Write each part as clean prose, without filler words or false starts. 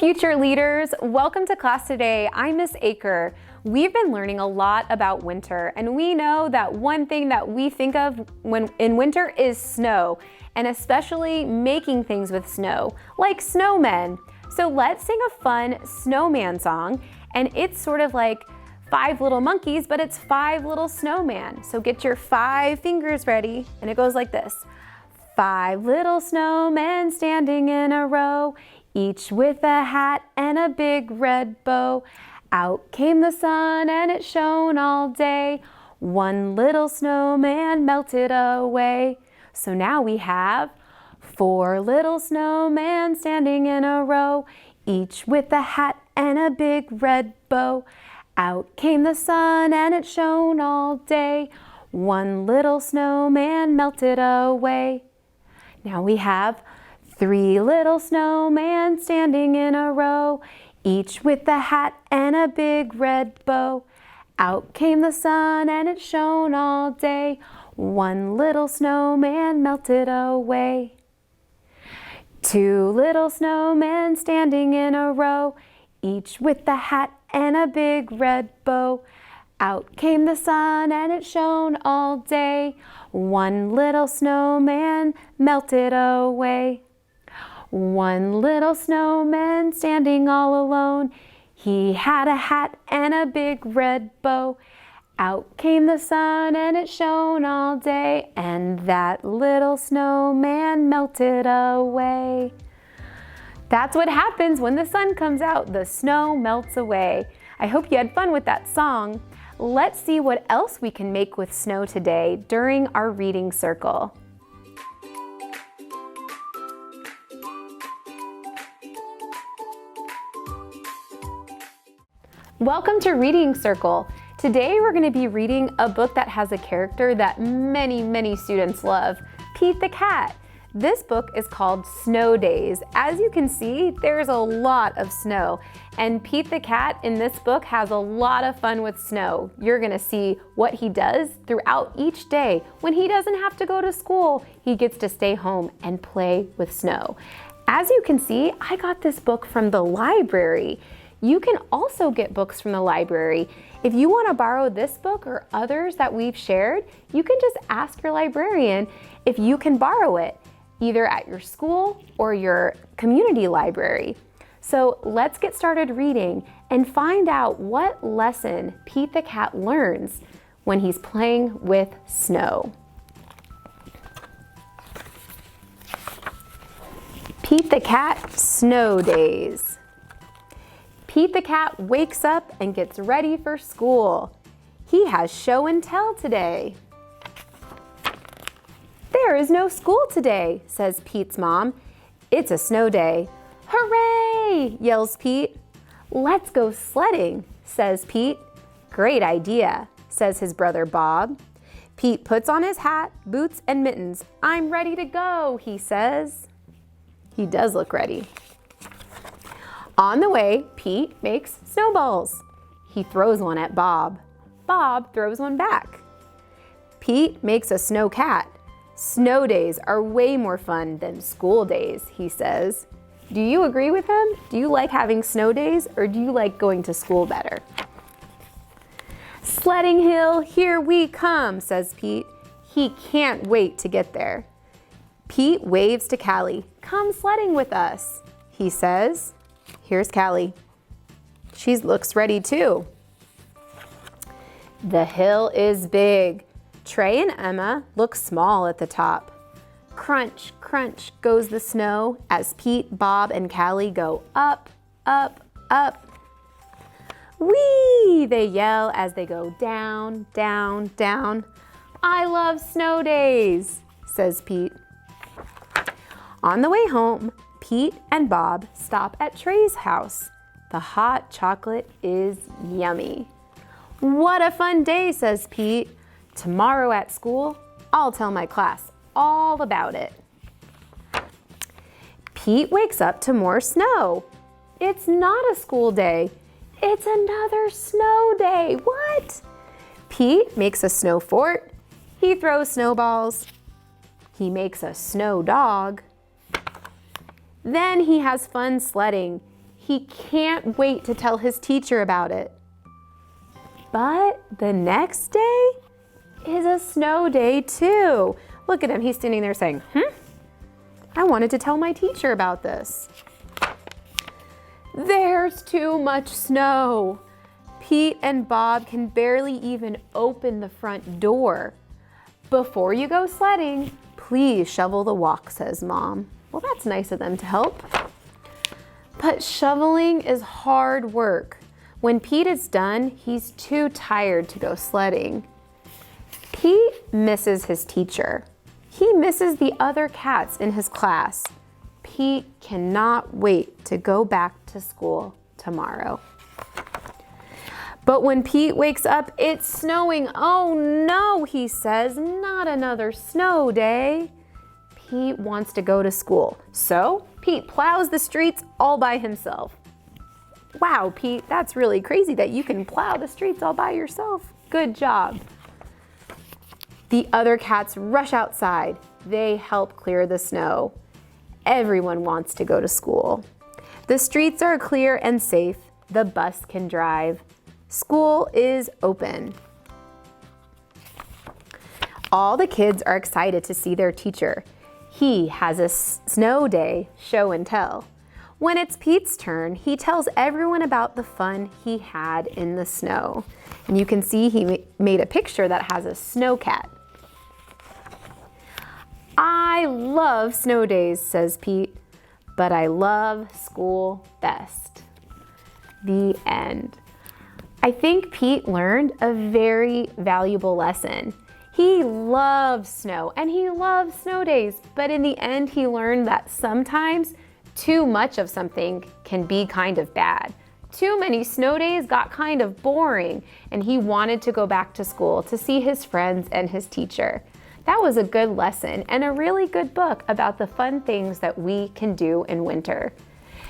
Future leaders, welcome to class today. I'm Miss Aker. We've been learning a lot about winter, and we know that one thing that we think of when in winter is snow, and especially making things with snow, like snowmen. So let's sing a fun snowman song, and it's sort of like 5 little monkeys, but it's 5 little snowman. So get your 5 fingers ready, and it goes like this. 5 little snowmen standing in a row, each with a hat and a big red bow. Out came the sun and it shone all day. One little snowman melted away. So now we have 4 little snowmen standing in a row, each with a hat and a big red bow. Out came the sun and it shone all day. One little snowman melted away. Now we have 3 little snowmen standing in a row, each with a hat and a big red bow. Out came the sun and it shone all day. One little snowman melted away. 2 little snowmen standing in a row, each with a hat and a big red bow. Out came the sun and it shone all day. One little snowman melted away. 1 little snowman standing all alone. He had a hat and a big red bow. Out came the sun and it shone all day, and that little snowman melted away. That's what happens when the sun comes out. The snow melts away. I hope you had fun with that song. Let's see what else we can make with snow today during our reading circle. Welcome to Reading Circle. Today we're going to be reading a book that has a character that many students love, Pete the Cat. This book is called Snow Days. As you can see, there's a lot of snow, and Pete the Cat in this book has a lot of fun with snow. You're going to see what he does throughout each day. When he doesn't have to go to school, he gets to stay home and play with snow. As you can see, I got this book from the library. You can also get books from the library. If you want to borrow this book or others that we've shared, you can just ask your librarian if you can borrow it, either at your school or your community library. So let's get started reading and find out what lesson Pete the Cat learns when he's playing with snow. Pete the Cat, Snow Days. Pete the Cat wakes up and gets ready for school. He has show and tell today. There is no school today, says Pete's mom. It's a snow day. Hooray, yells Pete. Let's go sledding, says Pete. Great idea, says his brother Bob. Pete puts on his hat, boots, and mittens. I'm ready to go, he says. He does look ready. On the way, Pete makes snowballs. He throws one at Bob. Bob throws one back. Pete makes a snow cat. Snow days are way more fun than school days, he says. Do you agree with him? Do you like having snow days, or do you like going to school better? Sledding hill, here we come, says Pete. He can't wait to get there. Pete waves to Callie. Come sledding with us, he says. Here's Callie. She looks ready too. The hill is big. Trey and Emma look small at the top. Crunch, crunch goes the snow as Pete, Bob, and Callie go up, up, up. Whee! They yell as they go down, down, down. I love snow days, says Pete. On the way home, Pete and Bob stop at Trey's house. The hot chocolate is yummy. What a fun day, says Pete. Tomorrow at school, I'll tell my class all about it. Pete wakes up to more snow. It's not a school day. It's another snow day. What? Pete makes a snow fort. He throws snowballs. He makes a snow dog. Then he has fun sledding. He can't wait to tell his teacher about it. But the next day is a snow day too. Look at him, he's standing there saying, I wanted to tell my teacher about this. There's too much snow. Pete and Bob can barely even open the front door. Before you go sledding, please shovel the walk, says Mom. Well, that's nice of them to help. But shoveling is hard work. When Pete is done, he's too tired to go sledding. Pete misses his teacher. He misses the other cats in his class. Pete cannot wait to go back to school tomorrow. But when Pete wakes up, it's snowing. Oh no, he says, not another snow day. Pete wants to go to school. So Pete plows the streets all by himself. Wow, Pete, that's really crazy that you can plow the streets all by yourself. Good job. The other cats rush outside. They help clear the snow. Everyone wants to go to school. The streets are clear and safe. The bus can drive. School is open. All the kids are excited to see their teacher. He has a snow day show and tell. When it's Pete's turn, he tells everyone about the fun he had in the snow. And you can see he made a picture that has a snow cat. I love snow days, says Pete, but I love school best. The end. I think Pete learned a very valuable lesson. He loves snow and he loves snow days, but in the end he learned that sometimes too much of something can be kind of bad. Too many snow days got kind of boring and he wanted to go back to school to see his friends and his teacher. That was a good lesson and a really good book about the fun things that we can do in winter.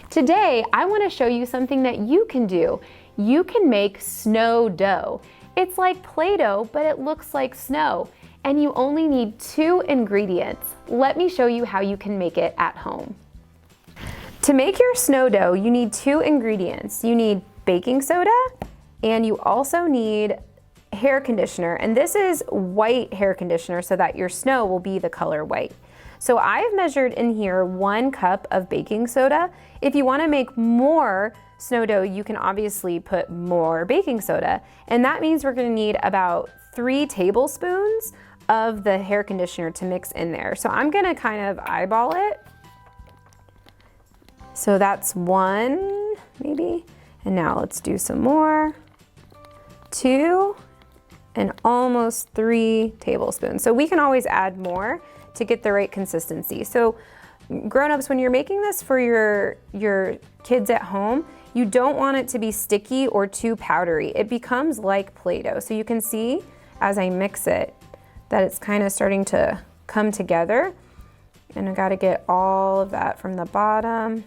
Today, I want to show you something that you can do. You can make snow dough. It's like Play-Doh, but it looks like snow, and you only need 2 ingredients. Let me show you how you can make it at home. To make your snow dough, you need 2 ingredients. You need baking soda, and you also need hair conditioner, and this is white hair conditioner so that your snow will be the color white. So I've measured in here 1 cup of baking soda. If you want to make more snow dough, you can obviously put more baking soda, and that means we're going to need about 3 tablespoons of the hair conditioner to mix in there. So I'm going to kind of eyeball it. So that's 1 maybe, and now let's do some more. 2 and almost 3 tablespoons. So we can always add more to get the right consistency. So grown-ups, when you're making this for your kids at home, you don't want it to be sticky or too powdery. It becomes like Play-Doh. So you can see as I mix it that it's kind of starting to come together. And I gotta get all of that from the bottom.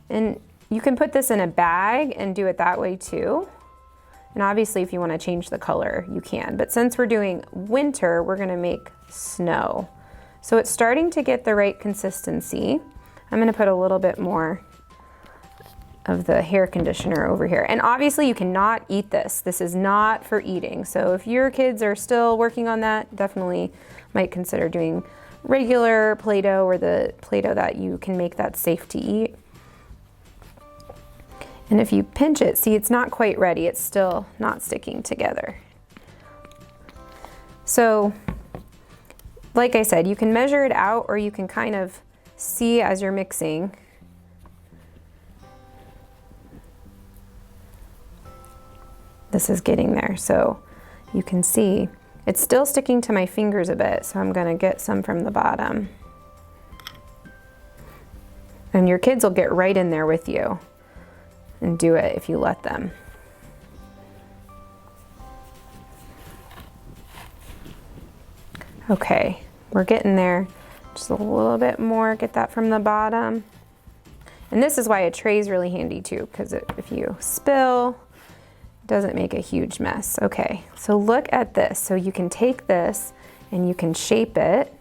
And you can put this in a bag and do it that way too. And obviously if you want to change the color, you can. But since we're doing winter, we're gonna make snow. So it's starting to get the right consistency. I'm gonna put a little bit more of the hair conditioner over here. And obviously you cannot eat this. This is not for eating. So if your kids are still working on that, definitely might consider doing regular Play-Doh or the Play-Doh that you can make that's safe to eat. And if you pinch it, see, it's not quite ready. It's still not sticking together. So, like I said, you can measure it out or you can kind of see as you're mixing. This is getting there, so you can see it's still sticking to my fingers a bit, so I'm gonna get some from the bottom. And your kids will get right in there with you and do it if you let them. Okay, we're getting there. Just a little bit more, get that from the bottom. And this is why a tray is really handy too, because if you spill, it doesn't make a huge mess. Okay, so look at this. So you can take this and you can shape it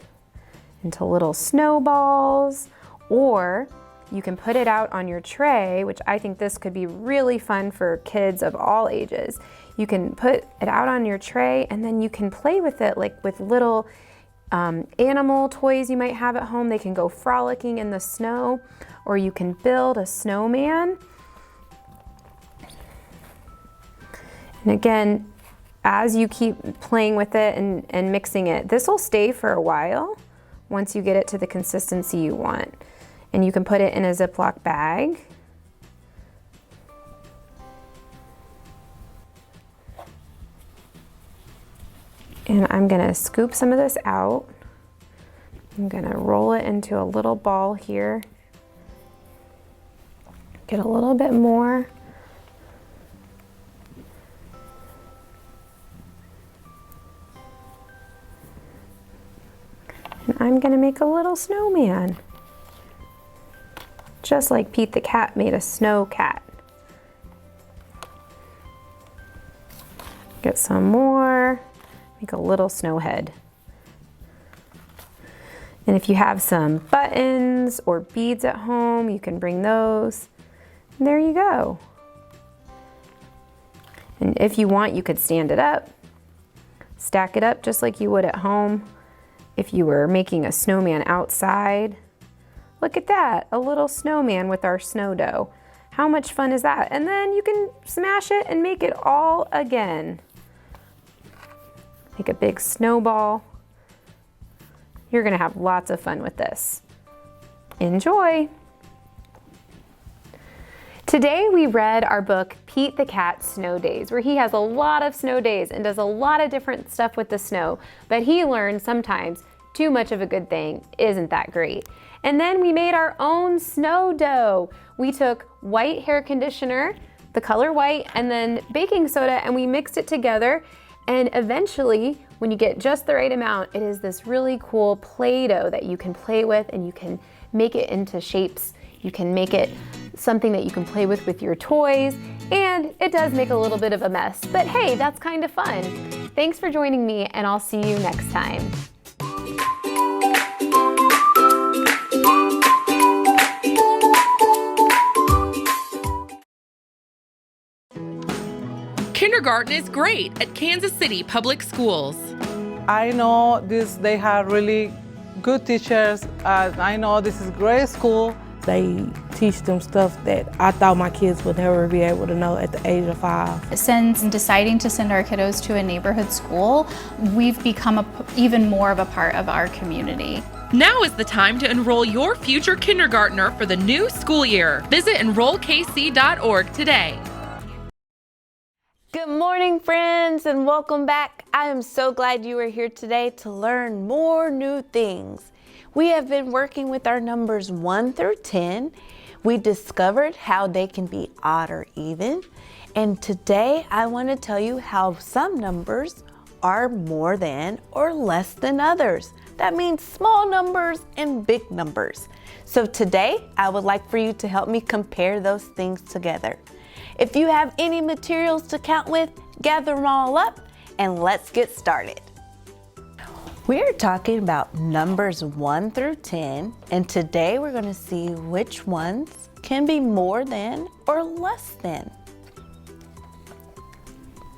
into little snowballs, or You can put it out on your tray, which I think this could be really fun for kids of all ages. You can put it out on your tray and then you can play with it like with little animal toys you might have at home. They can go frolicking in the snow, or you can build a snowman. And again, as you keep playing with it and mixing it, this will stay for a while once you get it to the consistency you want. And you can put it in a Ziploc bag. And I'm gonna scoop some of this out. I'm gonna roll it into a little ball here. Get a little bit more. And I'm gonna make a little snowman. Just like Pete the cat made a snow cat. Get some more. Make a little snow head. And if you have some buttons or beads at home, you can bring those. And there you go. And if you want, you could stand it up, stack it up just like you would at home if you were making a snowman outside. Look at that, a little snowman with our snow dough. How much fun is that? And then you can smash it and make it all again. Make a big snowball. You're gonna have lots of fun with this. Enjoy. Today we read our book, Pete the Cat's Snow Days, where he has a lot of snow days and does a lot of different stuff with the snow, but he learned sometimes too much of a good thing isn't that great. And then we made our own snow dough. We took white hair conditioner, the color white, and then baking soda, and we mixed it together. And eventually, when you get just the right amount, it is this really cool Play-Doh that you can play with, and you can make it into shapes. You can make it something that you can play with your toys, and it does make a little bit of a mess. But hey, that's kind of fun. Thanks for joining me, and I'll see you next time. Kindergarten is great at Kansas City Public Schools. I know they have really good teachers. I know this is great school. They teach them stuff that I thought my kids would never be able to know at the age of 5. Since deciding to send our kiddos to a neighborhood school, we've become even more of a part of our community. Now is the time to enroll your future kindergartner for the new school year. Visit enrollkc.org today. Good morning, friends, and welcome back. I am so glad you are here today to learn more new things. We have been working with our numbers 1 through 10. We discovered how they can be odd or even. And today I want to tell you how some numbers are more than or less than others. That means small numbers and big numbers. So today I would like for you to help me compare those things together. If you have any materials to count with, gather them all up and let's get started. We're talking about numbers 1 through 10, and today we're going to see which ones can be more than or less than.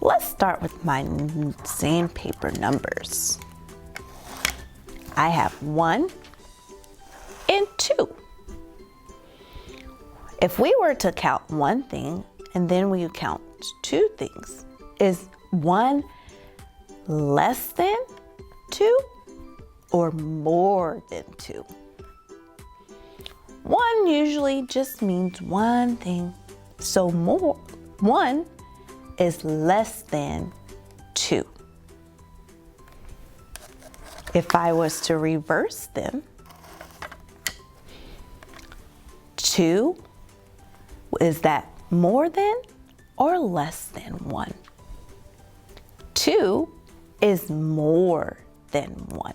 Let's start with my sandpaper numbers. I have 1 and 2. If we were to count one thing and then we count 2 things, is 1 less than 2 or more than 2? 1 usually just means one thing, so 1 is less than 2. If I was to reverse them, 2, is that more than or less than 1? 2 is more than 1.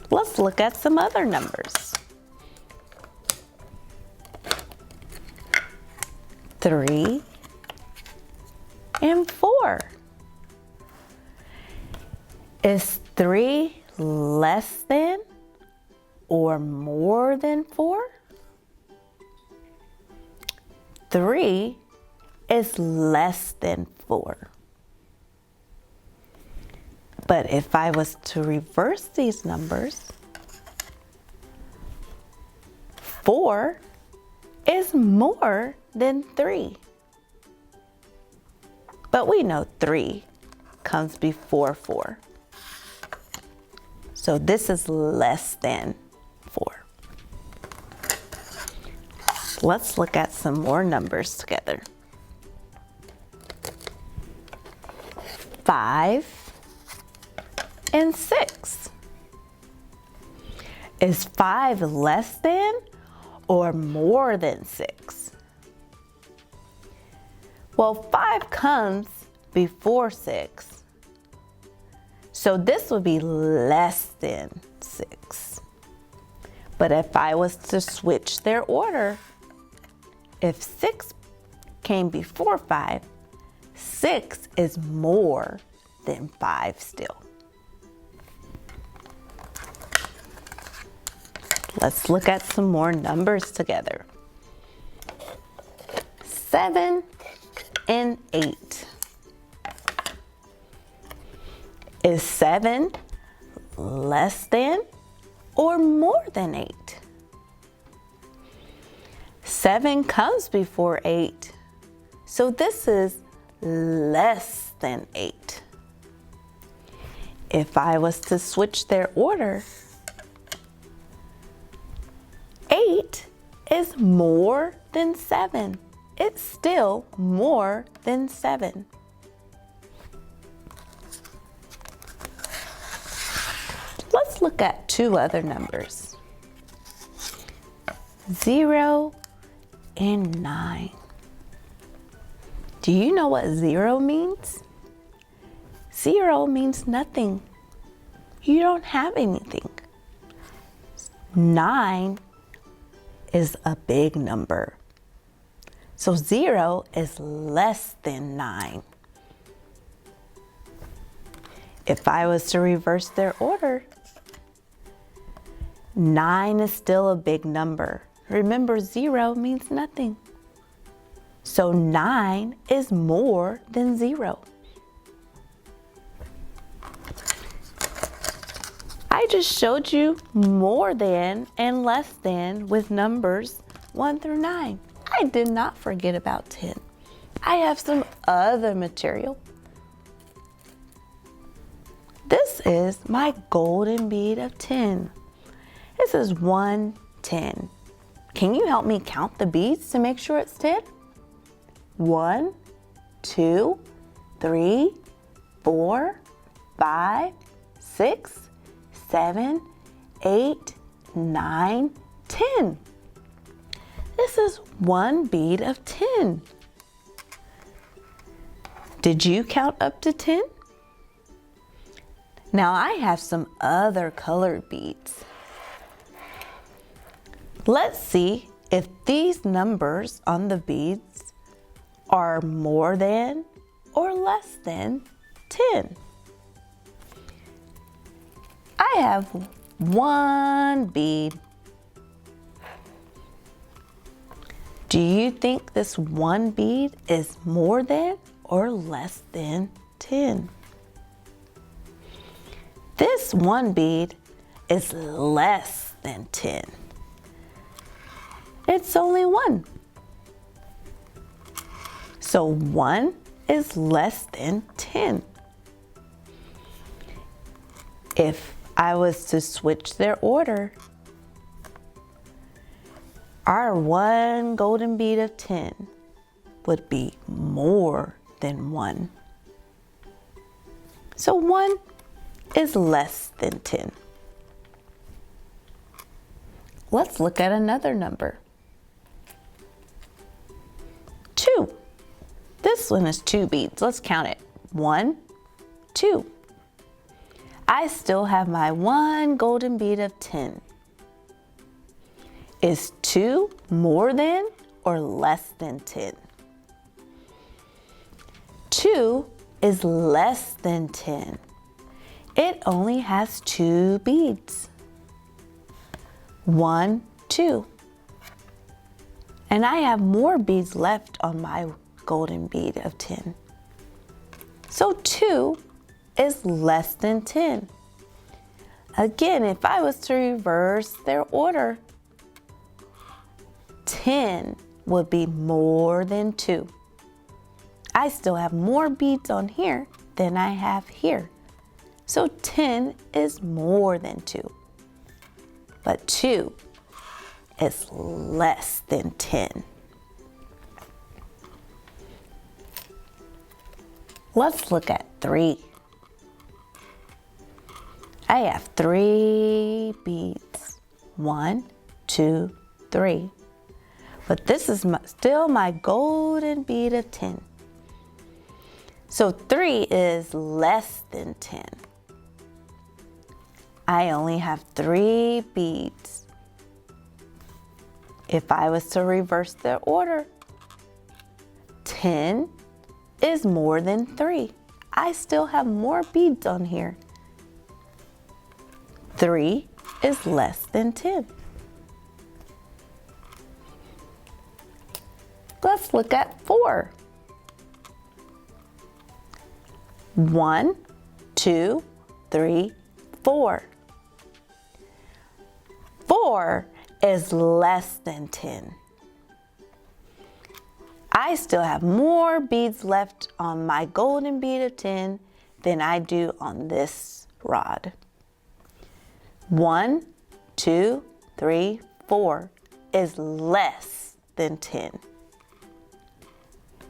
Let's look at some other numbers. 3 and 4. Is 3 less than or more than 4? 3 is less than 4. But if I was to reverse these numbers, 4 is more than 3. But we know 3 comes before 4. So this is less than 4. Let's look at some more numbers together. 5 and 6. Is 5 less than or more than 6? Well, 5 comes before 6. So this would be less than 6. But if I was to switch their order, if 6 came before 5, 6 is more than 5 still. Let's look at some more numbers together. 7 and 8. Is 7 less than or more than 8? 7 comes before 8, so this is less than 8. If I was to switch their order, 8 is more than 7. It's still more than 7. Let's look at two other numbers. 0 and 9. Do you know what 0 means? 0 means nothing. You don't have anything. 9 is a big number. So 0 is less than 9. If I was to reverse their order, 9 is still a big number. Remember, 0 means nothing. So 9 is more than 0. I just showed you more than and less than with numbers 1 through 9. I did not forget about 10. I have some other material. This is my golden bead of 10. This is 1, 10. Can you help me count the beads to make sure it's 10? 1, 2, 3, 4, 5, 6, 7, 8, 9, 10. This is one bead of 10. Did you count up to 10? Now I have some other colored beads. Let's see if these numbers on the beads are more than or less than 10. I have one bead. Do you think this one bead is more than or less than 10? This one bead is less than 10. It's only 1. So 1 is less than 10. If I was to switch their order, our one golden bead of 10 would be more than 1. So 1 is less than 10. Let's look at another number. 2. This one is 2 beads. Let's count it. 1, 2. I still have my one golden bead of 10. Is 2 more than or less than 10? 2 is less than 10. It only has 2 beads. 1, 2. And I have more beads left on my golden bead of 10. So 2 is less than 10. Again, if I was to reverse their order, 10 would be more than 2. I still have more beads on here than I have here. So 10 is more than 2. But 2 is less than 10. Let's look at 3. I have 3 beads. 1, 2, 3. But this is still my golden bead of 10. So 3 is less than 10. I only have 3 beads. If I was to reverse the order, 10 is more than 3. I still have more beads on here. 3 is less than 10. Let's look at 4. 1, 2, 3, 4. 4 is less than 10. I still have more beads left on my golden bead of 10 than I do on this rod. 1, 2, 3, 4 is less than 10.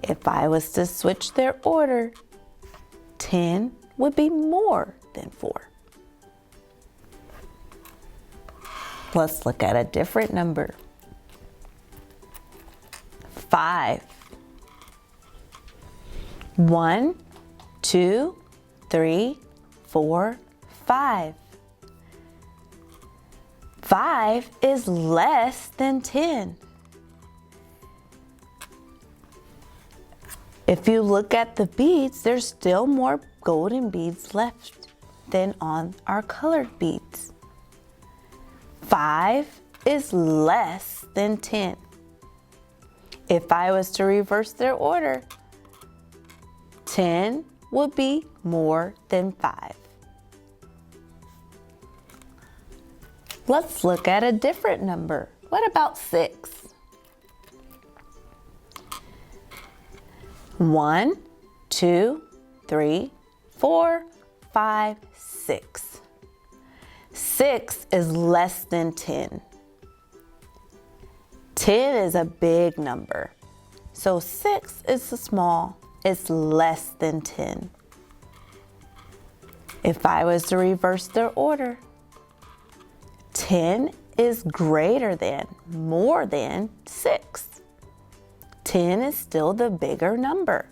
If I was to switch their order, 10 would be more than 4. Let's look at a different number. 5. 1, 2, 3, 4, 5. 5 is less than 10. If you look at the beads, there's still more golden beads left than on our colored beads. 5 is less than 10. If I was to reverse their order, 10 would be more than 5. Let's look at a different number. What about 6? 1, 2, 3, 4, 5, 6. 6 is less than 10. 10 is a big number. So 6 is small. It's less than 10. If I was to reverse their order, 10 is greater than, more than 6. 10 is still the bigger number.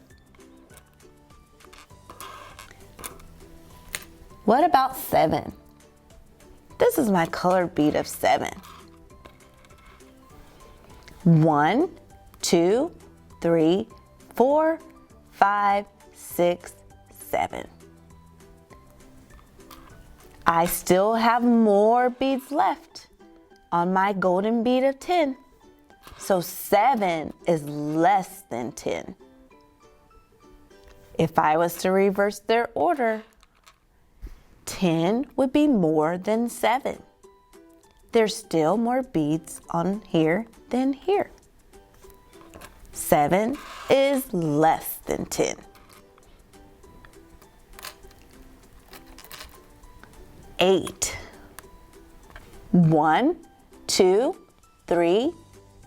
What about 7? This is my colored bead of 7. 1, 2, 3, 4, 5, 6, 7. I still have more beads left on my golden bead of 10. So 7 is less than 10. If I was to reverse their order, 10 would be more than 7. There's still more beads on here than here. 7 is less than 10. 8. 1, 2, 3,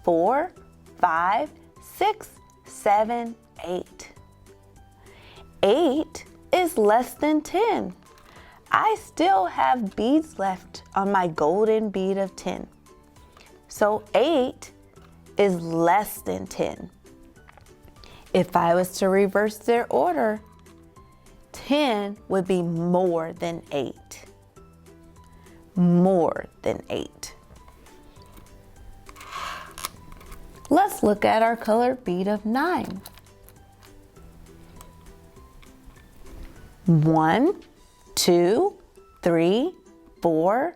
4, 5, 6, 7, 8. 8 is less than 10. I still have beads left on my golden bead of 10. So 8 is less than 10. If I was to reverse their order, 10 would be more than 8. More than 8. Let's look at our colored bead of 9. 1, 2, 3, 4,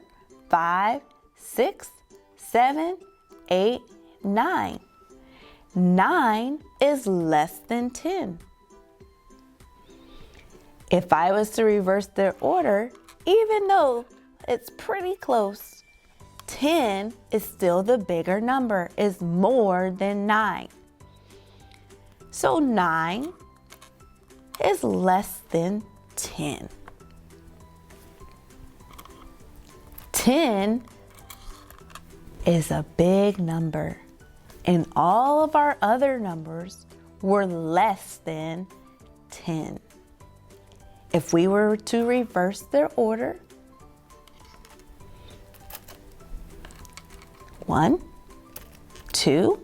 5, 6, 7, 8, 9. 9 is less than 10. If I was to reverse their order, even though it's pretty close, 10 is still the bigger number, is more than 9. So 9 is less than 10. 10 is a big number, and all of our other numbers were less than 10. If we were to reverse their order, 1, 2,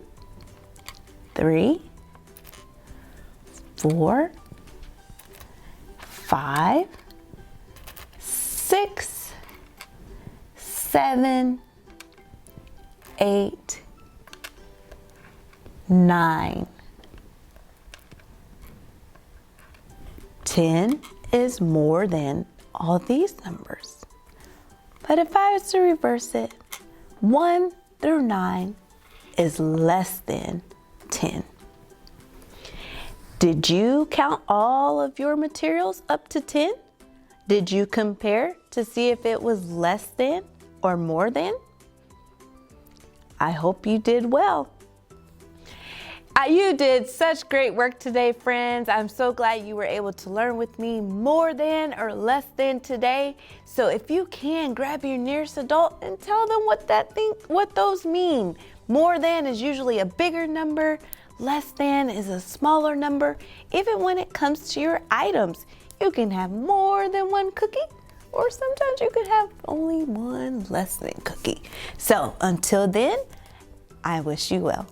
3, 4, 5, 6, 7, 8, 9. 10 is more than all these numbers. But if I was to reverse it, 1 through 9 is less than 10. Did you count all of your materials up to 10? Did you compare to see if it was less than or more than? I hope you did well. You did such great work today, friends. I'm so glad you were able to learn with me more than or less than today. So if you can, grab your nearest adult and tell them what those mean. More than is usually a bigger number. Less than is a smaller number. Even when it comes to your items, you can have more than one cookie, or sometimes you can have only one less than cookie. So until then, I wish you well.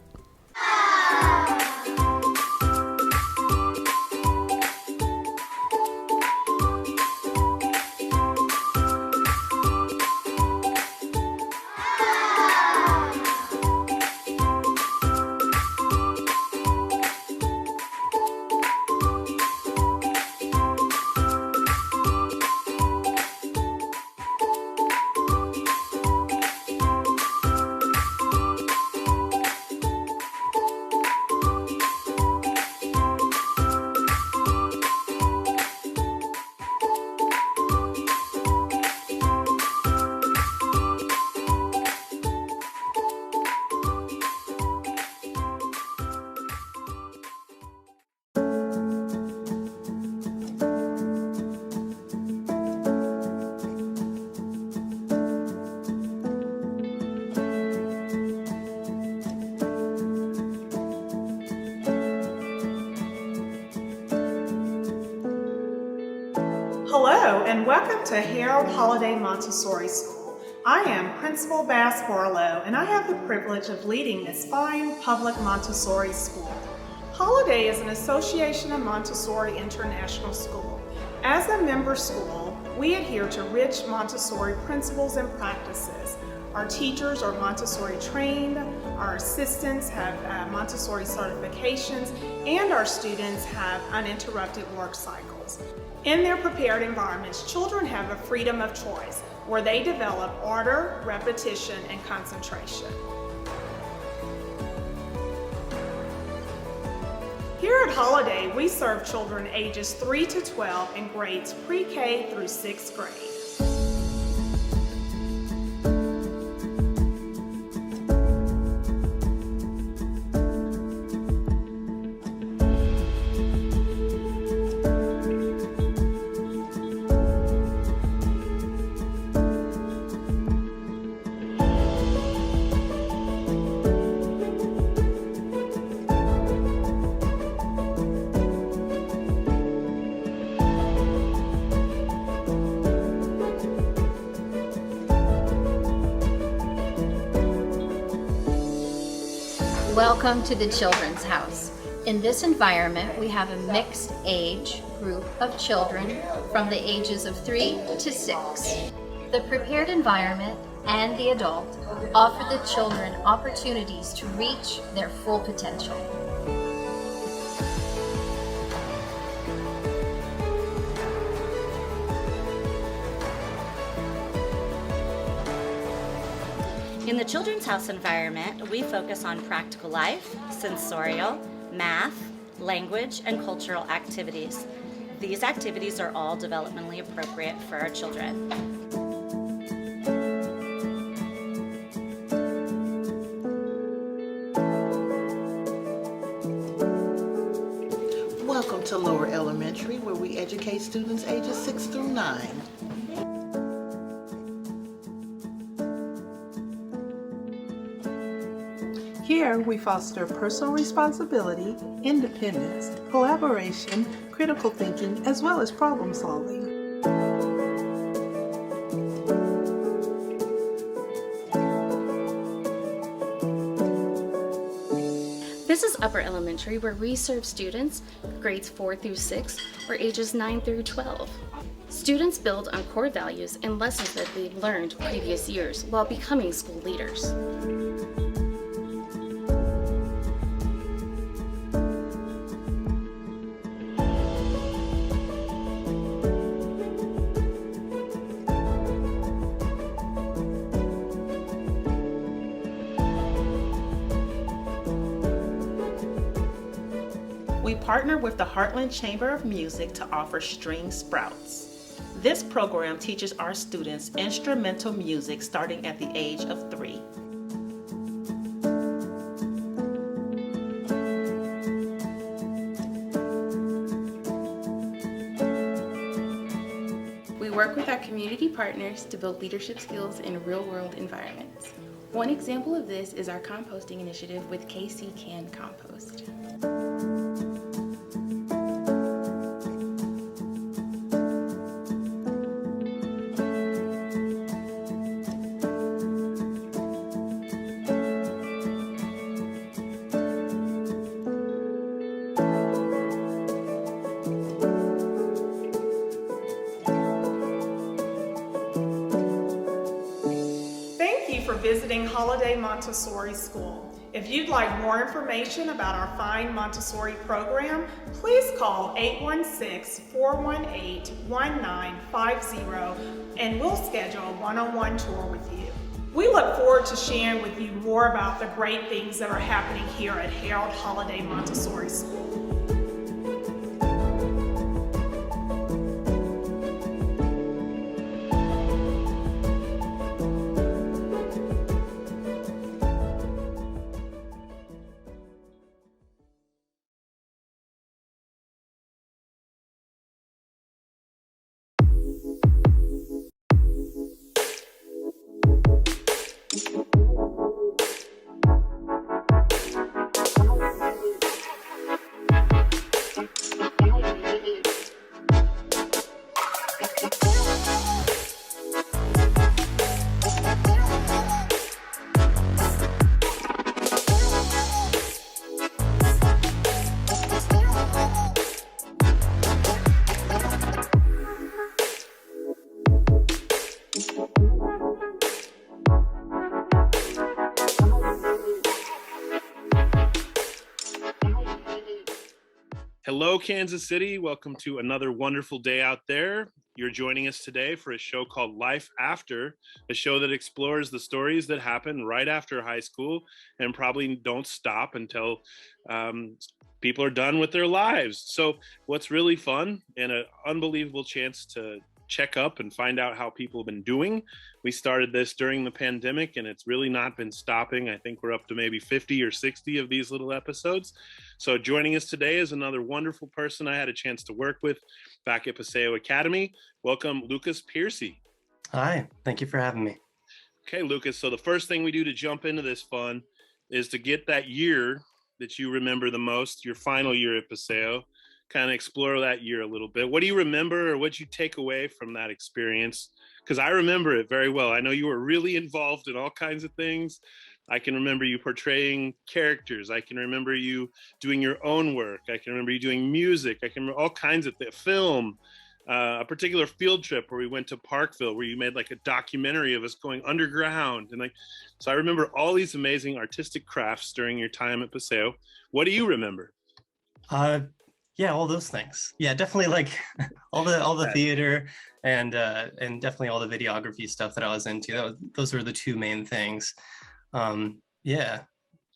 Hello and welcome to Harold Holiday Montessori School. I am Principal Bass Barlow and I have the privilege of leading this fine public Montessori school. Holiday is an association of Montessori International School. As a member school, we adhere to rich Montessori principles and practices. Our teachers are Montessori trained, our assistants have Montessori certifications, and our students have uninterrupted work cycles. In their prepared environments, children have a freedom of choice where they develop order, repetition, and concentration. Here at Holiday, we serve children ages 3 to 12 in grades pre-K through 6th grade. Welcome to the Children's House. In this environment, we have a mixed age group of children from the ages of 3 to 6. The prepared environment and the adult offer the children opportunities to reach their full potential. In the Children's House environment, we focus on practical life, sensorial, math, language, and cultural activities. These activities are all developmentally appropriate for our children. Welcome to Lower Elementary, where we educate students ages 6 through 9. Here, we foster personal responsibility, independence, collaboration, critical thinking, as well as problem solving. This is Upper Elementary, where we serve students grades 4 through 6 or ages 9 through 12. Students build on core values and lessons that they've learned previous years while becoming school leaders. We partner with the Heartland Chamber of Music to offer String Sprouts. This program teaches our students instrumental music starting at the age of 3. We work with our community partners to build leadership skills in real-world environments. One example of this is our composting initiative with KC Can Compost. For visiting Holiday Montessori School. If you'd like more information about our fine Montessori program, please call 816-418-1950 and we'll schedule a one-on-one tour with you. We look forward to sharing with you more about the great things that are happening here at Harold Holiday Montessori School. Hello, Kansas City. Welcome to another wonderful day out there. You're joining us today for a show called Life After, a show that explores the stories that happen right after high school and probably don't stop until people are done with their lives. So what's really fun and an unbelievable chance to check up and find out how people have been doing. We started this during the pandemic and it's really not been stopping. I think we're up to maybe 50 or 60 of these little episodes. So joining us today is another wonderful person I had a chance to work with back at Paseo Academy. Welcome, Lucas Piercy. Hi, thank you for having me. Okay, Lucas, so the first thing we do to jump into this fun is to get that year that you remember the most, your final year at Paseo, kind of explore that year a little bit. What do you remember or what you take away from that experience? Because I remember it very well. I know you were really involved in all kinds of things. I can remember you portraying characters. I can remember you doing your own work. I can remember you doing music. I can remember all kinds of film, a particular field trip where we went to Parkville, where you made like a documentary of us going underground. And so I remember all these amazing artistic crafts during your time at Paseo. What do you remember? Yeah, all those things. Yeah, definitely like all the theater and definitely all the videography stuff that I was into. Those were the two main things. Yeah,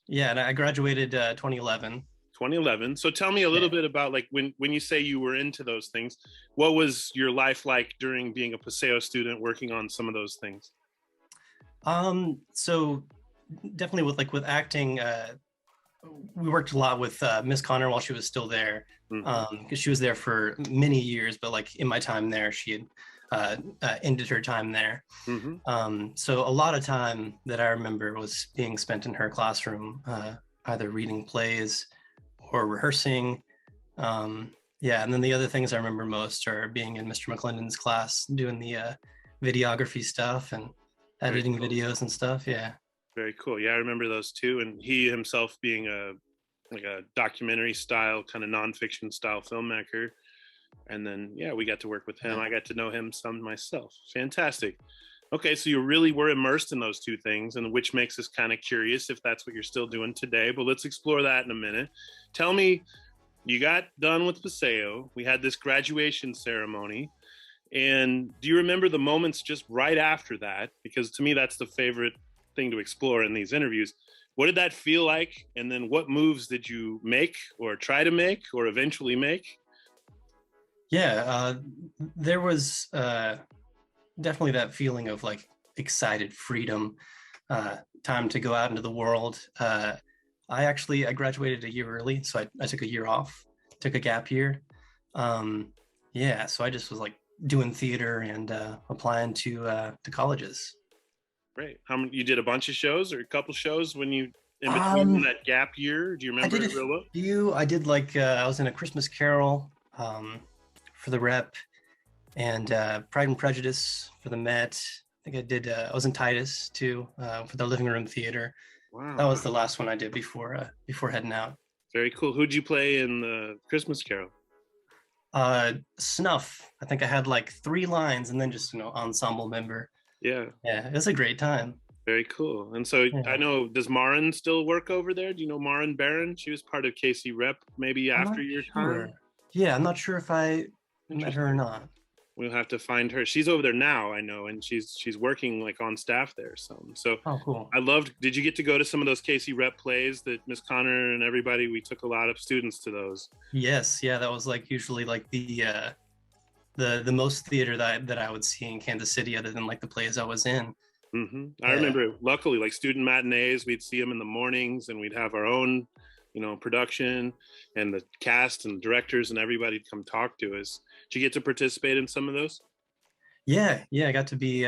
and I graduated 2011. 2011. So tell me a little bit about, like, when you say you were into those things, what was your life like during being a Paseo student working on some of those things? So definitely with acting, we worked a lot with Miss Connor while she was still there, because she was there for many years, but like in my time there, she had ended her time there. So a lot of time that I remember was being spent in her classroom, either reading plays or rehearsing. Yeah, and then the other things I remember most are being in Mr. McClendon's class, doing the videography stuff and editing videos and stuff. Yeah. Very cool. Yeah, I remember those too. And he himself being a documentary style, kind of nonfiction style filmmaker. And then, yeah, we got to work with him. I got to know him some myself. Fantastic. Okay, so you really were immersed in those two things, and which makes us kind of curious if that's what you're still doing today. But let's explore that in a minute. Tell me, you got done with Paseo. We had this graduation ceremony. And do you remember the moments just right after that? Because to me, that's the favorite thing to explore in these interviews. What did that feel like? And then what moves did you make or try to make or eventually make? Yeah, there was definitely that feeling of like excited freedom, time to go out into the world. I graduated a year early, so I took a year off, took a gap year. Yeah, so I just was like doing theater and applying to colleges. Great. How many, you did a bunch of shows or a couple shows when you in between that gap year? Do you remember I did it real well? I did like I was in A Christmas Carol for the Rep, and Pride and Prejudice for the Met. I think I did. I was in Titus too for the Living Room Theater. Wow. That was the last one I did before heading out. Very cool. Who'd you play in the Christmas Carol? Snuff. I think I had like 3 lines and then just ensemble member. Yeah, it was a great time. Very cool. And so I know, does Marin still work over there? Do you know Marin Barron? She was part of KC Rep maybe after your time. Yeah, I'm not sure if I met her or not. We'll have to find her. She's over there now, I know, and she's working like on staff there. So oh, cool. I loved. Did you get to go to some of those KC Rep plays that Miss Connor and everybody? We took a lot of students to those. Yes, yeah, that was like usually like the most theater that I would see in Kansas City, other than like the plays I was in. I remember, luckily, like student matinees, we'd see them in the mornings, and we'd have our own, production, and the cast and directors and everybody come talk to us. Did you get to participate in some of those? Yeah, I got to be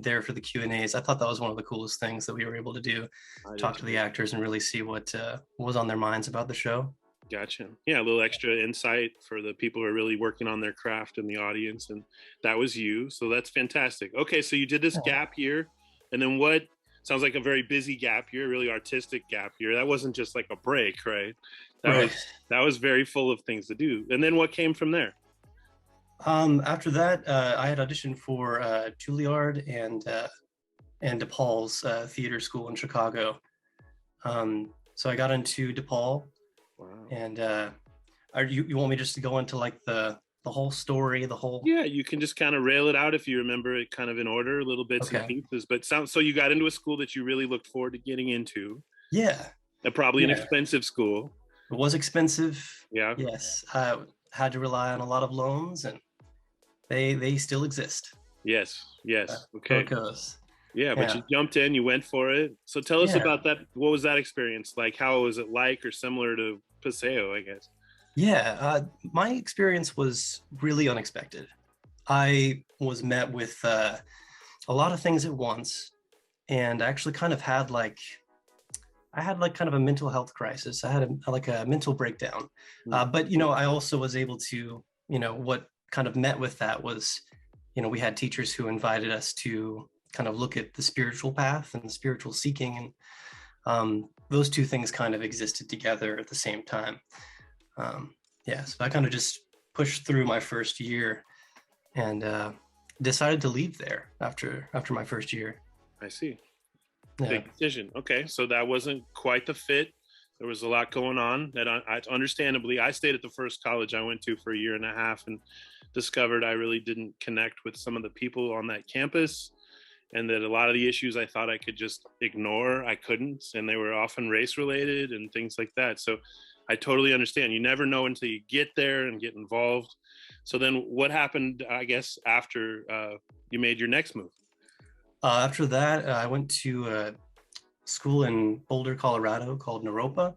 there for the Q&As. I thought that was one of the coolest things that we were able to do, talk to the actors and really see what was on their minds about the show. Gotcha. Yeah, a little extra insight for the people who are really working on their craft in the audience, and that was you. So that's fantastic. Okay, so you did this gap year, and then what? Sounds like a very busy gap year, really artistic gap year. That wasn't just like a break, right? That was very full of things to do. And then what came from there? After that, I had auditioned for Juilliard and DePaul's theater school in Chicago. So I got into DePaul. Wow. And you want me just to go into like the whole story, the whole? Yeah, you can just kind of rail it out if you remember it kind of in order, little bits and pieces. But so you got into a school that you really looked forward to getting into. Yeah. Probably an expensive school. It was expensive. Yeah. Yes. I had to rely on a lot of loans, and they still exist. Yes. Okay. Yeah, but you jumped in, you went for it. So tell us about that. What was that experience like? How was it like, or similar to Paseo, I guess? Yeah, my experience was really unexpected. I was met with a lot of things at once, and I actually kind of had kind of a mental health crisis. I had a mental breakdown. But, I also was able to, what kind of met with that was, we had teachers who invited us to kind of look at the spiritual path and the spiritual seeking, and those two things kind of existed together at the same time. So I kind of just pushed through my first year and decided to leave there after my first year. I see. Yeah. Big decision. Okay, so that wasn't quite the fit. There was a lot going on that understandably, I stayed at the first college I went to for a year and a half and discovered I really didn't connect with some of the people on that campus, and that a lot of the issues I thought I could just ignore, I couldn't, and they were often race related and things like that. So I totally understand. You never know until you get there and get involved. So then what happened, I guess, after you made your next move? After that, I went to school in Boulder, Colorado called Naropa.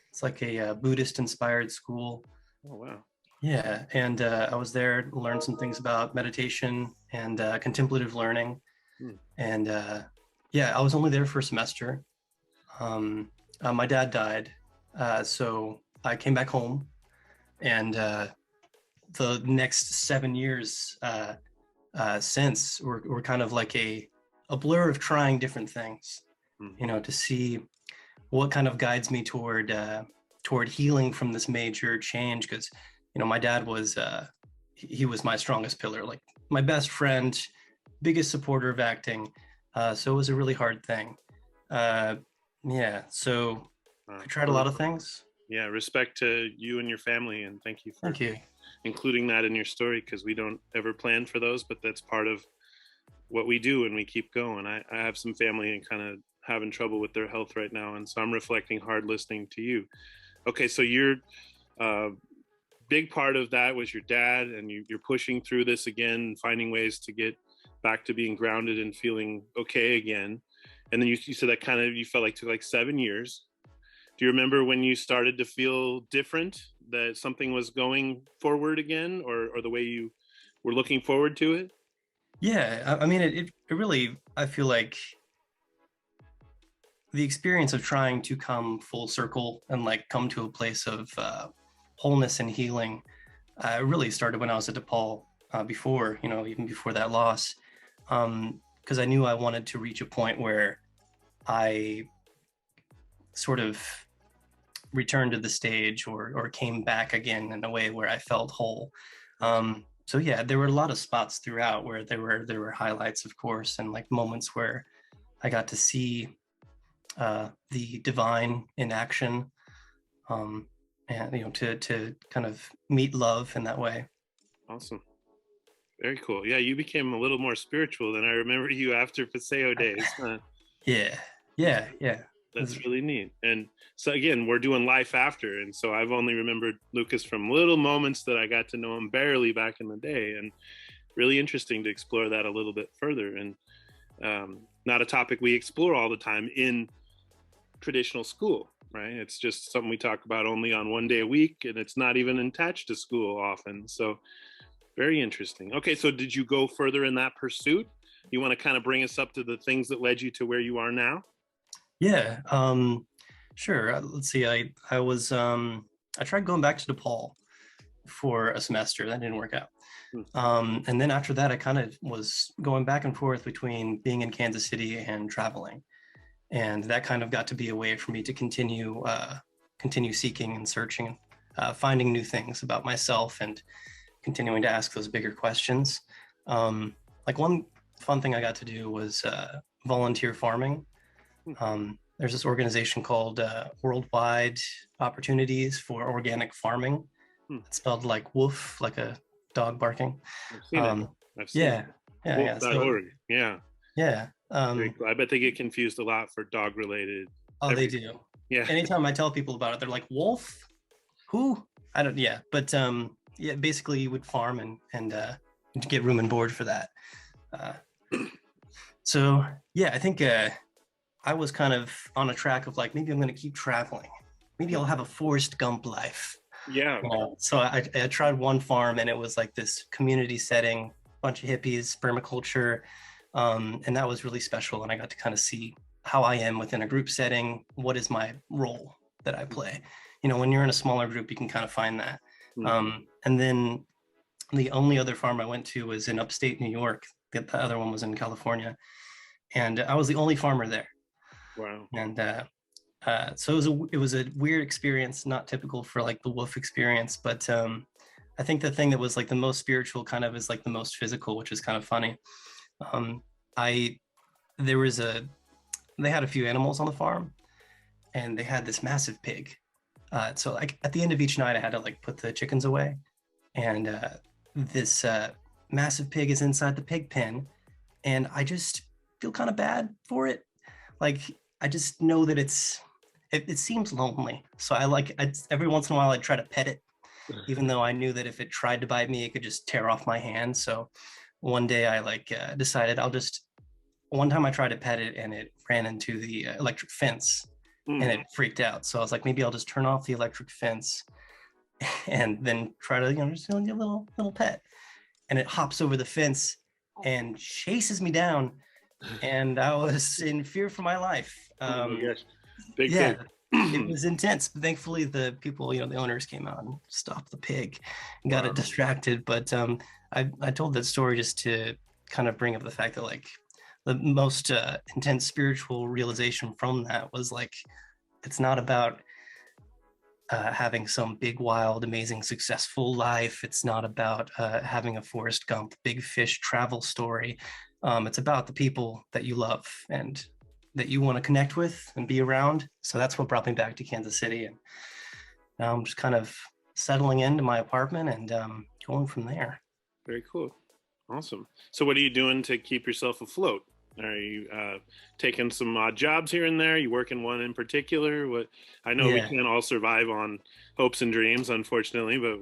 It's like a Buddhist inspired school. Oh, wow. Yeah. And I was there, learned some things about meditation and contemplative learning. And yeah, I was only there for a semester. My dad died. So I came back home, and the next 7 years since were kind of like a blur of trying different things, you know, to see what kind of guides me toward healing from this major change. Because, you know, my dad was, he was my strongest pillar, like my best friend, biggest supporter of acting. So it was a really hard thing. Yeah, so I tried a lot of things. Yeah, respect to you and your family, and thank you for including that in your story, because we don't ever plan for those, but that's part of what we do and we keep going. I have some family and kind of having trouble with their health right now, and so I'm reflecting hard listening to you. Okay, so your big part of that was your dad, and you're pushing through this again, finding ways to get back to being grounded and feeling okay again. And then you said that kind of, you felt like took like 7 years. Do you remember when you started to feel different, that something was going forward again, or the way you were looking forward to it? Yeah, I mean, it really, I feel like the experience of trying to come full circle and like come to a place of wholeness and healing really started when I was at DePaul, before, you know, even before that loss, because I knew I wanted to reach a point where I sort of returned to the stage or came back again in a way where I felt whole. So yeah, there were a lot of spots throughout where there were highlights, of course, and like moments where I got to see the divine in action, and you know, to kind of meet love in that way. Awesome. Very cool. Yeah, you became a little more spiritual than I remember you after Paseo days. Yeah. That's really neat. And so again, we're doing life after, and so I've only remembered Lucas from little moments that I got to know him barely back in the day, and really interesting to explore that a little bit further. And not a topic we explore all the time in traditional school, right? It's just something we talk about only on one day a week, and it's not even attached to school often. So very interesting. Okay, so did you go further in that pursuit? You want to kind of bring us up to the things that led you to where you are now? Yeah, sure. Let's see. I was I tried going back to DePaul for a semester. That didn't work out. And then after that, I kind of was going back and forth between being in Kansas City and traveling, and that kind of got to be a way for me to continue seeking and searching, finding new things about myself, and continuing to ask those bigger questions. Like one fun thing I got to do was volunteer farming. There's this organization called Worldwide Opportunities for Organic Farming. It's spelled like woof, like a dog barking. I've seen it. I've seen it. Yeah. Wolf.org. Yeah. Yeah. I bet they get confused a lot for dog related. Oh, they do. Yeah. Anytime I tell people about it, they're like, wolf? Who? I don't, yeah. But yeah, basically you would farm and get room and board for that. So yeah, I think I was kind of on a track of like, maybe I'm going to keep traveling. Maybe I'll have a Forrest Gump life. Yeah. So I tried one farm, and it was like this community setting, bunch of hippies, permaculture. And that was really special. And I got to kind of see how I am within a group setting. What is my role that I play? You know, when you're in a smaller group, you can kind of find that. And then the only other farm I went to was in upstate New York. The other one was in California. And I was the only farmer there. Wow. And so it was a weird experience, not typical for like the wolf experience. But I think the thing that was like the most spiritual kind of is like the most physical, which is kind of funny. They had a few animals on the farm, and they had this massive pig. So like at the end of each night, I had to like put the chickens away, and this massive pig is inside the pig pen, and I just feel kind of bad for it. Like I just know that it seems lonely. So every once in a while I'd try to pet it, even though I knew that if it tried to bite me, it could just tear off my hand. So one day I decided one time I tried to pet it and it ran into the electric fence and it freaked out. So I was like, maybe I'll just turn off the electric fence and then try to, just a little pet. And it hops over the fence and chases me down. And I was in fear for my life. Oh my gosh. Big yeah, pig. It was intense. Thankfully, the people, the owners came out and stopped the pig and got it distracted. But I told that story just to kind of bring up the fact that like the most intense spiritual realization from that was like, it's not about having some big, wild, amazing, successful life. It's not about having a Forrest Gump, big fish travel story. It's about the people that you love and that you want to connect with and be around. So that's what brought me back to Kansas City. And now I'm just kind of settling into my apartment and going from there. Very cool. Awesome. So what are you doing to keep yourself afloat? Are you taking some odd jobs here and there? Are you working one in particular? What I know we can't all survive on hopes and dreams, unfortunately, but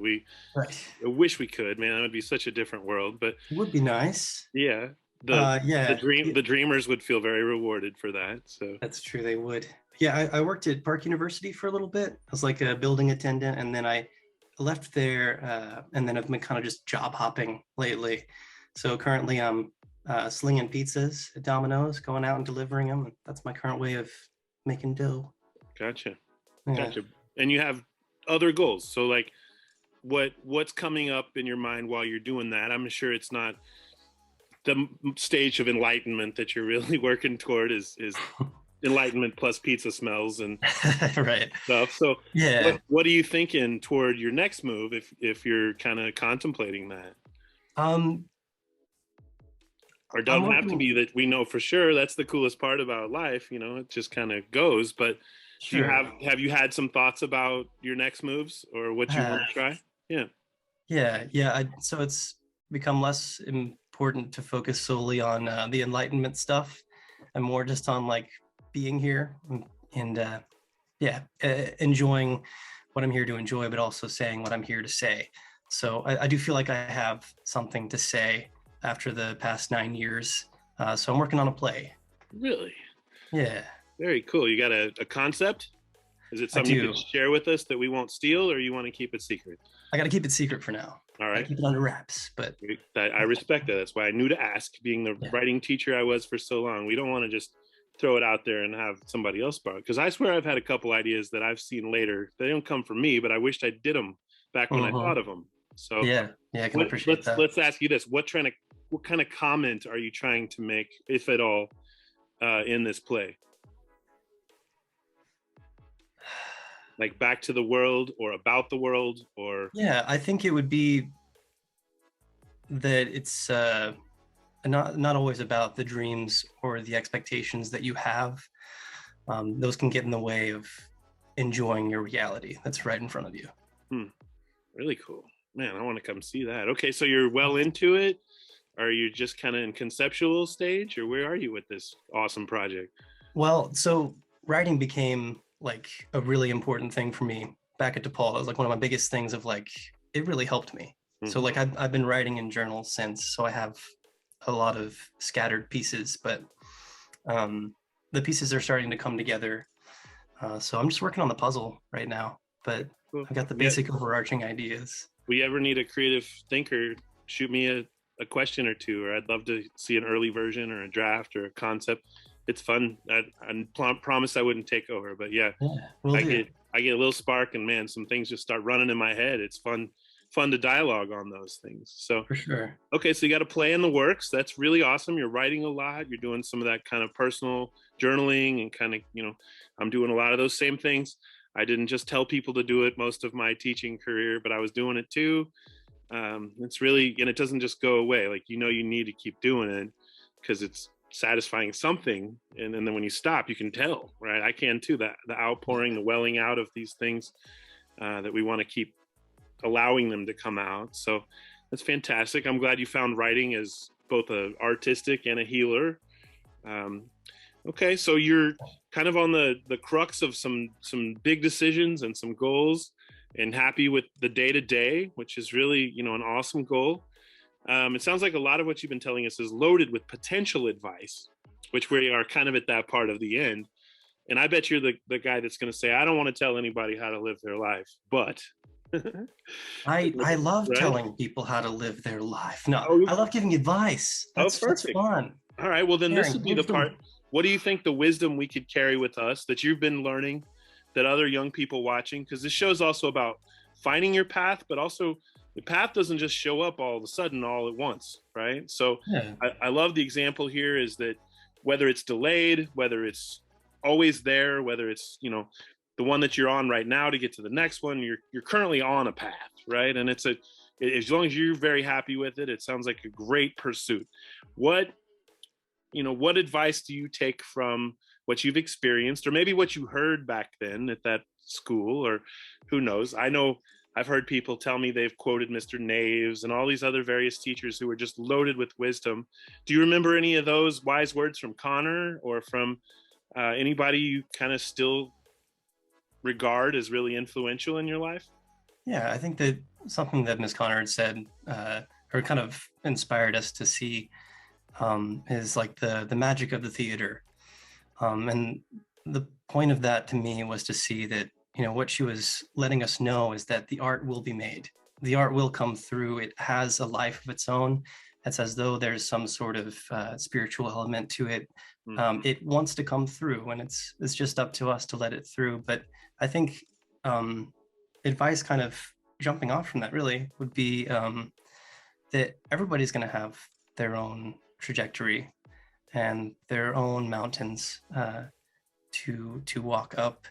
I wish we could, man. That would be such a different world. But it would be nice. Yeah. The dreamers would feel very rewarded for that. So that's true, they would. Yeah, I worked at Park University for a little bit. I was like a building attendant, and then I left there, and then I've been kind of just job hopping lately. So currently I'm slinging pizzas at Domino's, going out and delivering them. That's my current way of making dough. Gotcha. Yeah. Gotcha. And you have other goals. So like what's coming up in your mind while you're doing that? I'm sure it's not the stage of enlightenment that you're really working toward is enlightenment plus pizza smells and right stuff. So yeah, what are you thinking toward your next move if you're kind of contemplating that? Or doesn't have to be that we know for sure. That's the coolest part about life, it just kind of goes. But sure. have you had some thoughts about your next moves or what you want to try? Yeah. So it's become less important to focus solely on the enlightenment stuff and more just on like being here and enjoying what I'm here to enjoy, but also saying what I'm here to say. So I do feel like I have something to say after the past 9 years. So I'm working on a play. Really? Yeah. Very cool. You got a concept? Is it something you can share with us that we won't steal, or you want to keep it secret? I got to keep it secret for now. All right. Keep it under wraps, but I respect that. That's why I knew to ask, being the writing teacher I was for so long. We don't want to just throw it out there and have somebody else borrow it. Because I swear I've had a couple ideas that I've seen later. They don't come from me, but I wished I did them back when I thought of them. So I can appreciate that. Let's ask you this. What kind of comment are you trying to make, if at all, in this play? Like back to the world or about the world or? Yeah, I think it would be that it's not always about the dreams or the expectations that you have. Those can get in the way of enjoying your reality that's right in front of you. Really cool. Man, I want to come see that. Okay, so you're well into it? Are you just kind of in conceptual stage, or where are you with this awesome project? Well, so writing became like a really important thing for me back at DePaul. It was like one of my biggest things of like, it really helped me. So like I've been writing in journals since, so I have a lot of scattered pieces, but the pieces are starting to come together. So I'm just working on the puzzle right now, but I've got the basic overarching ideas. We ever need a creative thinker, shoot me a question or two, or I'd love to see an early version or a draft or a concept. It's fun. I promise I wouldn't take over, but I get a little spark, and man, some things just start running in my head. It's fun to dialogue on those things. So for sure. Okay, so you got a play in the works. That's really awesome. You're writing a lot. You're doing some of that kind of personal journaling and kind of, I'm doing a lot of those same things. I didn't just tell people to do it most of my teaching career, but I was doing it too. It's really, and it doesn't just go away. Like, you need to keep doing it because it's satisfying something, and then when you stop, you can tell, right? I can too, that the outpouring, the welling out of these things that we want to keep allowing them to come out. So that's fantastic. I'm glad you found writing as both a artistic and a healer. Okay, so you're kind of on the crux of some big decisions and some goals, and happy with the day-to-day, which is really, you know, an awesome goal. It sounds like a lot of what you've been telling us is loaded with potential advice, which we are kind of at that part of the end. And I bet you're the guy that's going to say, I don't want to tell anybody how to live their life, but I love right? telling people how to live their life. No, Oh, I love giving advice. That's fun. All right, well then this Sharing would be the wisdom. part. What do you think the wisdom we could carry with us that you've been learning, that other young people watching, because this show's also about finding your path, but also the path doesn't just show up all of a sudden, all at once, right? So Yeah. I love the example here is that whether it's delayed, whether it's always there, whether it's, you know, the one that you're on right now to get to the next one, you're currently on a path, right? And it's as long as you're very happy with it, it sounds like a great pursuit. What advice do you take from what you've experienced, or maybe what you heard back then at that school, or who knows? I know I've heard people tell me they've quoted Mr. Naves and all these other various teachers who were just loaded with wisdom. Do you remember any of those wise words from Connor or from anybody you kind of still regard as really influential in your life? Yeah, I think that something that Ms. Connor had said, or kind of inspired us to see, is like the magic of the theater. And the point of that to me was to see that, you know, what she was letting us know is that the art will be made. The art will come through. It has a life of its own. It's as though there's some sort of spiritual element to it. It wants to come through, and it's just up to us to let it through. But I think advice kind of jumping off from that really would be that everybody's going to have their own trajectory and their own mountains to walk up,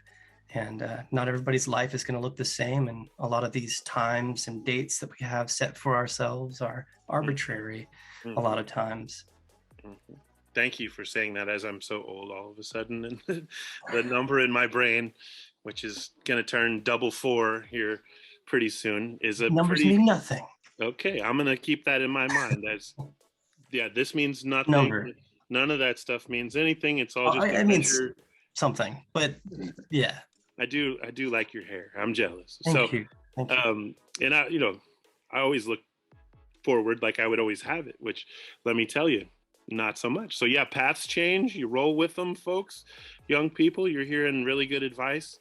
and not everybody's life is going to look the same, and a lot of these times and dates that we have set for ourselves are arbitrary a lot of times. Thank you for saying that, as I'm so old all of a sudden, and the number in my brain, which is going to turn 4 here pretty soon, is a Numbers mean nothing. Okay, I'm going to keep that in my mind. This means nothing. Number. None of that stuff means anything. It's all just it means something, but yeah. I do like your hair. I'm jealous. Thank you. And I always look forward like I would always have it, which, let me tell you, not so much. So yeah, paths change. You roll with them, folks. Young people, you're hearing really good advice.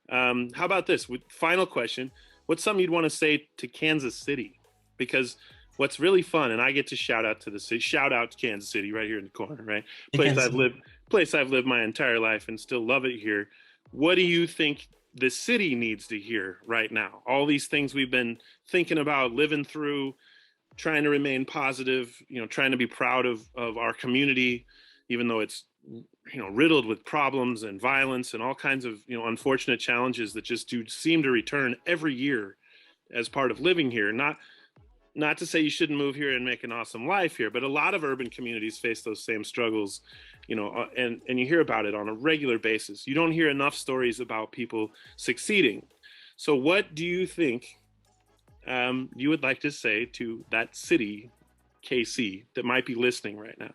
How about this? Final question. What's something you'd want to say to Kansas City? Because what's really fun, and I get to shout out to the city, shout out to Kansas City right here in the corner, right? Place I've lived my entire life and still love it here. What do you think the city needs to hear right now? All these things we've been thinking about, living through, trying to remain positive, trying to be proud of our community, even though it's, riddled with problems and violence and all kinds of, unfortunate challenges that just do seem to return every year as part of living here. Not to say you shouldn't move here and make an awesome life here, but a lot of urban communities face those same struggles, and you hear about it on a regular basis. You don't hear enough stories about people succeeding. So what do you think you would like to say to that city, KC, that might be listening right now?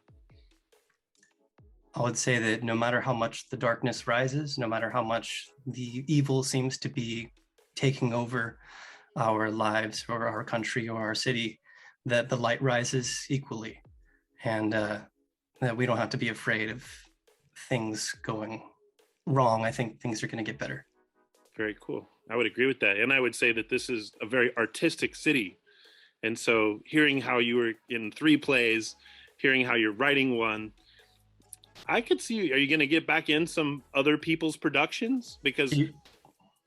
I would say that no matter how much the darkness rises, no matter how much the evil seems to be taking over our lives or our country or our city, that the light rises equally, and that we don't have to be afraid of things going wrong. I think things are going to get better. Very cool. I would agree with that. And I would say that this is a very artistic city. And so hearing how you were in 3 plays, hearing how you're writing one, I could see, are you going to get back in some other people's productions? Because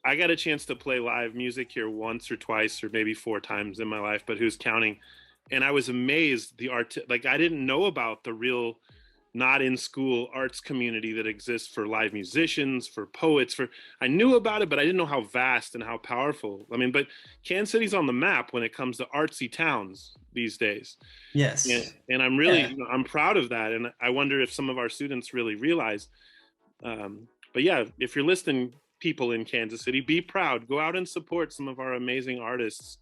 I got a chance to play live music here once or twice or maybe 4 times in my life, but who's counting? And I was amazed, like I didn't know about the real not in school arts community that exists for live musicians, for poets, I knew about it, but I didn't know how vast and how powerful. I mean, but Kansas City's on the map when it comes to artsy towns these days. Yes. And I'm really, I'm proud of that. And I wonder if some of our students really realize, but yeah, if you're listening, people in Kansas City, be proud, go out and support some of our amazing artists.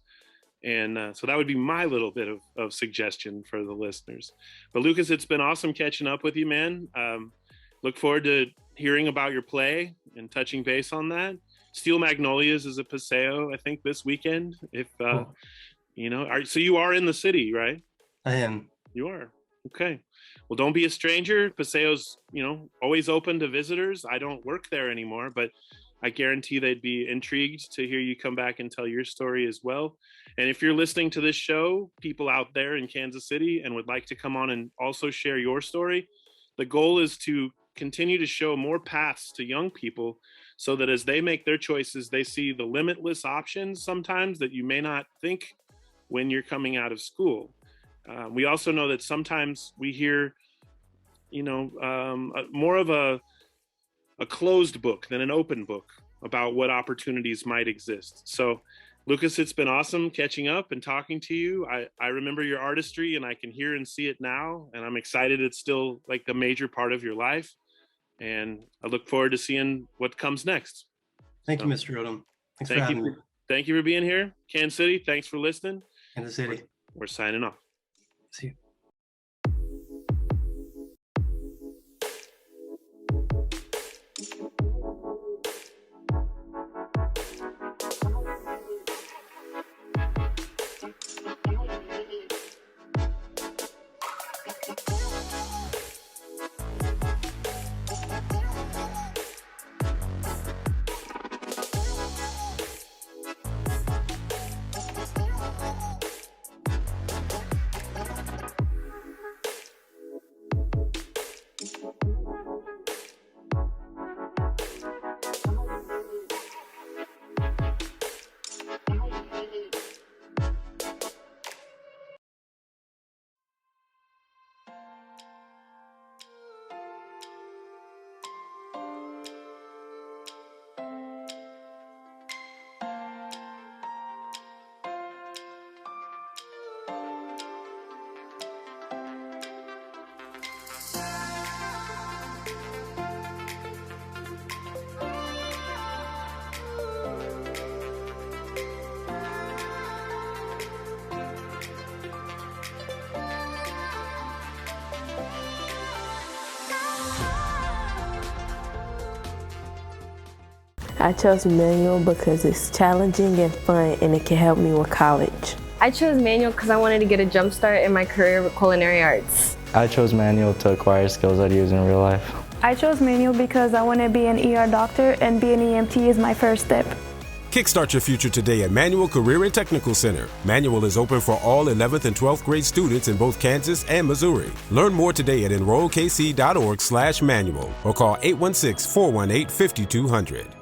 And so that would be my little bit of suggestion for the listeners. But Lucas, it's been awesome catching up with you, man. Look forward to hearing about your play and touching base on that. Steel Magnolias is at Paseo, I think, this weekend. If you know, so you are in the city, right? I am. You are. Okay. Well, don't be a stranger. Paseo's, you know, always open to visitors. I don't work there anymore, but I guarantee they'd be intrigued to hear you come back and tell your story as well. And if you're listening to this show, people out there in Kansas City, and would like to come on and also share your story, the goal is to continue to show more paths to young people so that as they make their choices, they see the limitless options sometimes that you may not think when you're coming out of school. We also know that sometimes we hear, you know, more of a closed book than an open book about what opportunities might exist. So Lucas, it's been awesome catching up and talking to you. I remember your artistry and I can hear and see it now. And I'm excited it's still like a major part of your life. And I look forward to seeing what comes next. Thank you, Mr. Odom. Thanks for having me. Thank you for being here. Kansas City, thanks for listening. Kansas City. We're signing off. See you. I chose manual because it's challenging and fun, and it can help me with college. I chose manual because I wanted to get a jump start in my career with culinary arts. I chose manual to acquire skills I'd use in real life. I chose manual because I want to be an ER doctor, and being an EMT is my first step. Kickstart your future today at Manual Career and Technical Center. Manual is open for all 11th and 12th grade students in both Kansas and Missouri. Learn more today at enrollkc.org/manual or call 816-418-5200.